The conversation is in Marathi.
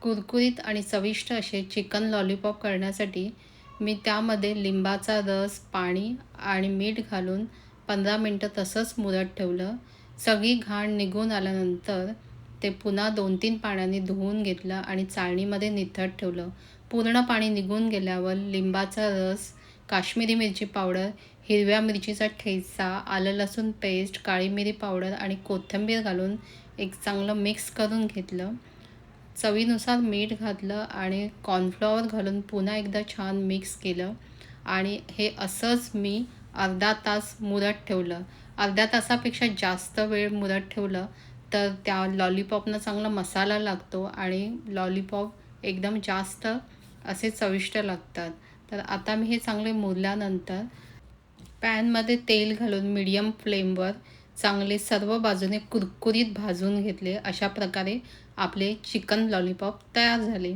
कुरकुरीत आणि चविष्ट असे चिकन लॉलीपॉप करण्यासाठी मी त्यामध्ये लिंबाचा रस, पाणी आणि मीठ घालून 15 मिनटं तसंच मुरत ठेवलं. सगळी घाण निघून आल्यानंतर ते पुन्हा 2-3 पाण्याने धुवून घेतलं आणि चाळणीमध्ये निथळत ठेवलं. पूर्ण पाणी निघून गेल्यावर लिंबाचा रस, काश्मीरी मिरची पावडर, हिरव्या मिरचीचा ठेचा, आलं लसूण पेस्ट, काळी मिरी पावडर आणि कोथिंबीर घालून एक चांगलं मिक्स करून घेतलं. चवीनुसार मीठ घातलं आणि कॉर्नफ्लॉवर घालून पुन्हा एकदा छान मिक्स केलं आणि हे असंच मी अर्धा तास मुरत ठेवलं. अर्ध्या तासापेक्षा जास्त वेळ मुरत ठेवलं तर त्या लॉलीपॉपनं चांगला मसाला लागतो आणि लॉलीपॉप एकदम जास्त असे चविष्ट लागतात. तर आता मी हे चांगले मुरल्यानंतर पॅनमध्ये तेल घालून मीडियम फ्लेमवर चांगले सर्व बाजूने कुरकुरीत भाजून घेतले. अशा प्रकारे आपले चिकन लॉलीपॉप तयार झाले.